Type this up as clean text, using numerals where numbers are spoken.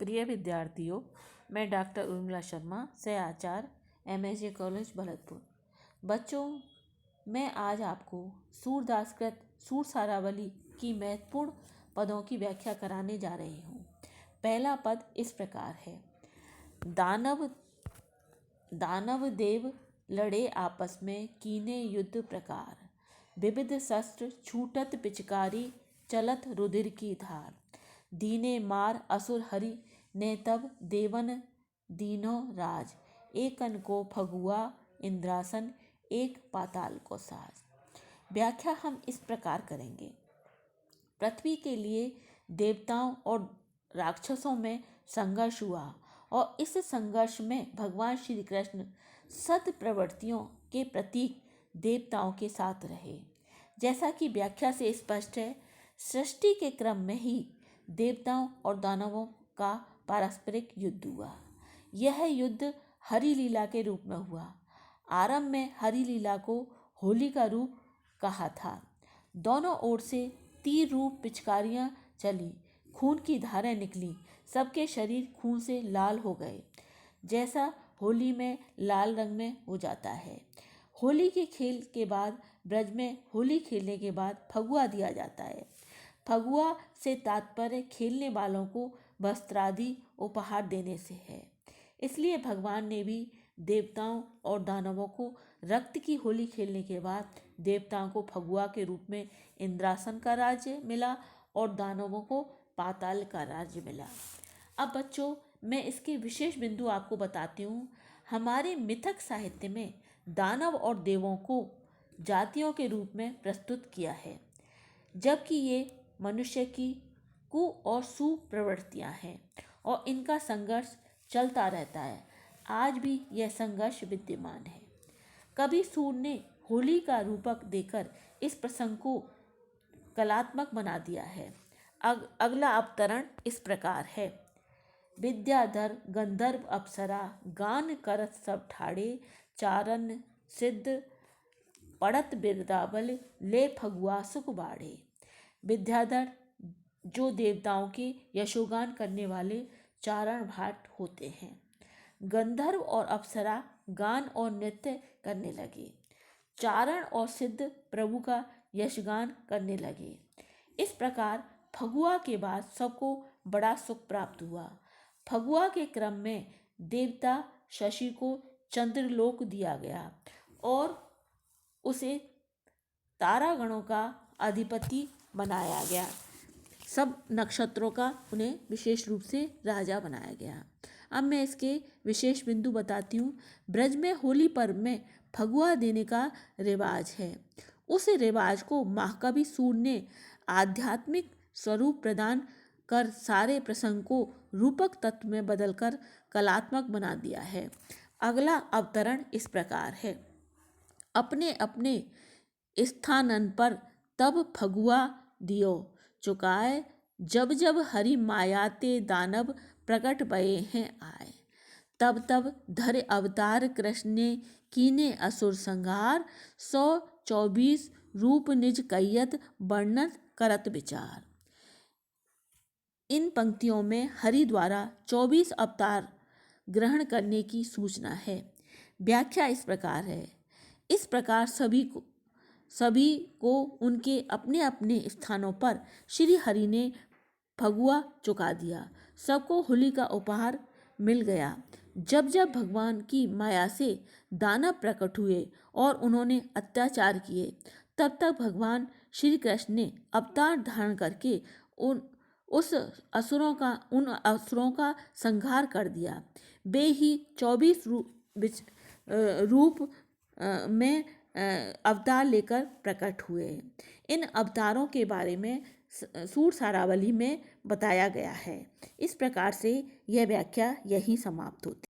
प्रिय विद्यार्थियों, मैं डॉक्टर उर्मिला शर्मा, सह आचार्य MSJ कॉलेज भरतपुर। बच्चों, मैं आज आपको सूरदास कृत सूर सारावली की महत्वपूर्ण पदों की व्याख्या कराने जा रही हूँ। पहला पद इस प्रकार है। दानव देव लड़े आपस में कीने युद्ध प्रकार, विविध शस्त्र छूटत पिचकारी, चलत रुधिर की धार। दीने मार असुर हरि ने तब देवन दीनो राज, एकन को फगुआ इंद्रासन, एक पाताल को साज। व्याख्या हम इस प्रकार करेंगे। पृथ्वी के लिए देवताओं और राक्षसों में संघर्ष हुआ और इस संघर्ष में भगवान श्री कृष्ण सत प्रवृत्तियों के प्रतीक देवताओं के साथ रहे। जैसा कि व्याख्या से स्पष्ट है, सृष्टि के क्रम में ही देवताओं और दानवों का पारस्परिक युद्ध हुआ। यह युद्ध हरि लीला के रूप में हुआ। आरंभ में हरि लीला को होली का रूप कहा था। दोनों ओर से तीर रूप पिचकारियां चली, खून की धारें निकली, सबके शरीर खून से लाल हो गए, जैसा होली में लाल रंग में हो जाता है। होली के खेल के बाद ब्रज में होली खेलने के बाद फगुआ दिया जाता है। फगुआ से तात्पर्य खेलने वालों को वस्त्रादि उपहार देने से है। इसलिए भगवान ने भी देवताओं और दानवों को रक्त की होली खेलने के बाद देवताओं को फगुआ के रूप में इंद्रासन का राज्य मिला और दानवों को पाताल का राज्य मिला। अब बच्चों, मैं इसके विशेष बिंदु आपको बताती हूँ। हमारे मिथक साहित्य में दानव और देवों को जातियों के रूप में प्रस्तुत किया है, जबकि ये मनुष्य की कु और सु प्रवृत्तियाँ हैं और इनका संघर्ष चलता रहता है। आज भी यह संघर्ष विद्यमान है। कवि सूर ने होली का रूपक देकर इस प्रसंग को कलात्मक बना दिया है। अगला अवतरण इस प्रकार है। विद्याधर गंधर्व अप्सरा, गान करत सब ठाड़े, चारण सिद्ध पड़त बिरदावल, ले फगुआ सुख बाढ़े। विद्याधर जो देवताओं के यशोगान करने वाले चारण भाट होते हैं। गंधर्व और अप्सरा गान और नृत्य करने लगे। चारण और सिद्ध प्रभु का यशगान करने लगे। इस प्रकार फगुआ के बाद सबको बड़ा सुख प्राप्त हुआ। फगुआ के क्रम में देवता शशि को चंद्रलोक दिया गया और उसे तारागणों का अधिपति बनाया गया। सब नक्षत्रों का उन्हें विशेष रूप से राजा बनाया गया। अब मैं इसके विशेष बिंदु बताती हूँ। ब्रज में होली पर्व में फगुआ देने का रिवाज है। उस रिवाज को महाकवि सूर ने आध्यात्मिक स्वरूप प्रदान कर सारे प्रसंग को रूपक तत्व में बदलकर कलात्मक बना दिया है। अगला अवतरण इस प्रकार है। अपने अपने स्थानन पर तब फगुआ दियो चुकाए, जब जब हरि मायाते दानव प्रकट भये हैं आए। तब तब धरे अवतार कृष्ण ने कीने असुर संहार, 124 रूप निज कैयत वर्णन करत विचार। इन पंक्तियों में हरि द्वारा 24 अवतार ग्रहण करने की सूचना है। व्याख्या इस प्रकार है। इस प्रकार सभी को उनके अपने अपने स्थानों पर श्री हरि ने फगुआ चुका दिया। सबको होली का उपहार मिल गया। जब जब भगवान की माया से दानव प्रकट हुए और उन्होंने अत्याचार किए, तब तक भगवान श्री कृष्ण ने अवतार धारण करके उन असुरों का संहार कर दिया। वे ही 24 रूप में अवतार लेकर प्रकट हुए। इन अवतारों के बारे में सूर सारावली में बताया गया है। इस प्रकार से यह व्याख्या यहीं समाप्त होती है।